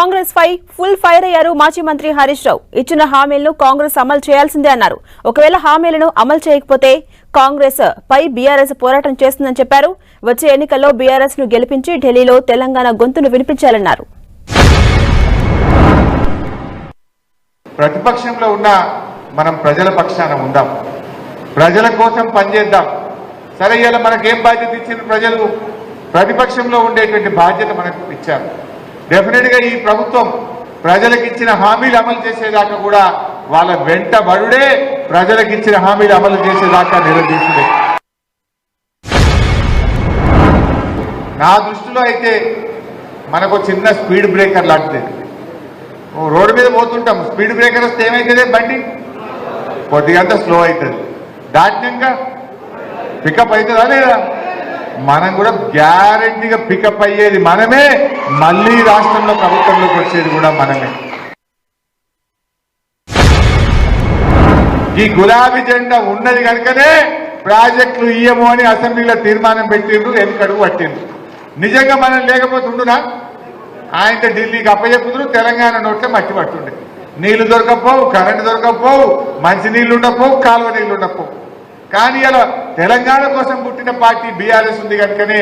కాంగ్రెస్ పై full fire అయ్యారు మాజీ మంత్రి హరీష్ రావు. ఇచ్చిన హామీలను కాంగ్రెస్ అమలు చేయాల్సిందే అన్నారు. ఒకవేళ హామీలను అమలు చేయకపోతే కాంగ్రెస్ పై బీఆర్ఎస్ పోరాటం చేస్తుందని చెప్పారు. వచ్చే ఎన్నికల్లో బీఆర్ఎస్ ను గెలిపించి ఢిల్లీలో తెలంగాణ గొంతును వినిపించాలన్నారు. ప్రతిపక్షంలో ఉన్న మనం ప్రజల పక్షాన ఉందాం, ప్రజల కోసం పనిచేద్దాం. సరే, ఇలా మనకేం బాధ్యత ఇచ్చిన ప్రజలు? ప్రతిపక్షంలో ఉండేటువంటి బాధ్యత మనకు ఇచ్చారు. డెఫినెట్ గా ఈ ప్రభుత్వం ప్రజలకు ఇచ్చిన హామీలు అమలు చేసేదాకా కూడా వాళ్ళ వెంట బడుడే, ప్రజలకు ఇచ్చిన హామీలు అమలు చేసేదాకా నిలదీసుడే. నా దృష్టిలో అయితే మనకు చిన్న స్పీడ్ బ్రేకర్ లాంటిది. రోడ్డు మీద పోతుంటాం, స్పీడ్ బ్రేకర్ వస్తే ఏమైతుంది? బండి కొద్దిగంత స్లో అవుతుంది, దాటినాక పికప్ అవుతుందా లేదా? మనం కూడా గ్యారంటీగా పికప్ అయ్యేది మనమే, మళ్ళీ రాష్ట్రంలో ప్రభుత్వంలోకి వచ్చేది కూడా మనమే. ఈ గులాబీ జెండా ఉన్నది కనుకనే ప్రాజెక్టులు ఇయ్యము అని అసెంబ్లీలో తీర్మానం పెట్టిండ్రు, వెనుకడుగు పట్టిండ్రు. నిజంగా మనం లేకపోతే ఉండునా? ఆయనతో ఢిల్లీకి అప్పచెప్పుతున్నారు, తెలంగాణ నోట్లే మట్టి పట్టుండే. నీళ్లు దొరకపోవు, కరెంటు దొరకపోవు, మంచి నీళ్లు ఉండకపోవు, కాలువ నీళ్లు ఉండకపోవు. కానీ ఇలా తెలంగాణ కోసం పుట్టిన పార్టీ బీఆర్ఎస్ ఉంది కనుకనే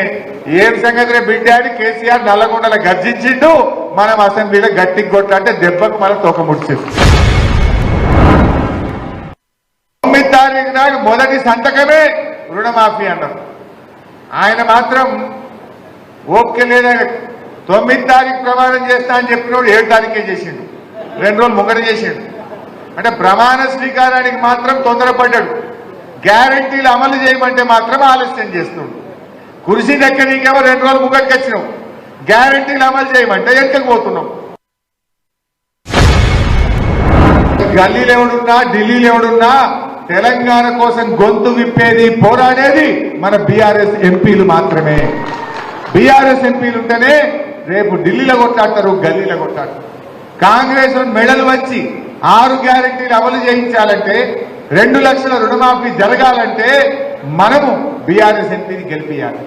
ఏం సంగతి బిడ్డాడి కేసీఆర్ నల్లగొండల గర్జించిండు, మనం అసెంబ్లీలో గట్టి కొట్లాంటే దెబ్బకు మనం తోక ముడిచింది. 9వ తారీఖు నాడు మొదటి సంతకమే రుణమాఫీ అన్నారు. ఆయన మాత్రం ఓకే లేదా, 9వ తారీఖు ప్రమాణం చేస్తా అని చెప్పినోడు 7వ తారీఖే చేసిండు, 2 రోజులు ముంగట చేసిండు. అంటే ప్రమాణ స్వీకారానికి మాత్రం తొందరపడ్డాడు, గ్యారంటీలు అమలు చేయమంటే మాత్రం ఆలస్యం చేస్తున్నాడు. కుర్చీ దక్కనీకేమో 2 రోజులు ముంగటికి వచ్చినావు, గ్యారంటీలు అమలు చేయమంటే వెనకకు పోతున్నాం. గల్లీలు ఎవడున్నా, ఢిల్లీలో ఎవడున్నా తెలంగాణ కోసం గొంతు విప్పేది, పోరాడేది మన బీఆర్ఎస్ ఎంపీలు మాత్రమే. బీఆర్ఎస్ ఎంపీలు ఉంటేనే రేపు ఢిల్లీలో కొట్లాడతారు, గల్లీలో కొట్లాడతారు. కాంగ్రెస్ మెడలు వచ్చి 6 గ్యారంటీలు అమలు చేయించాలంటే, 2 లక్షల రుణమాఫీ జరగాలంటే మనము బీఆర్ఎస్ ఎంపీని గెలిపియాలి.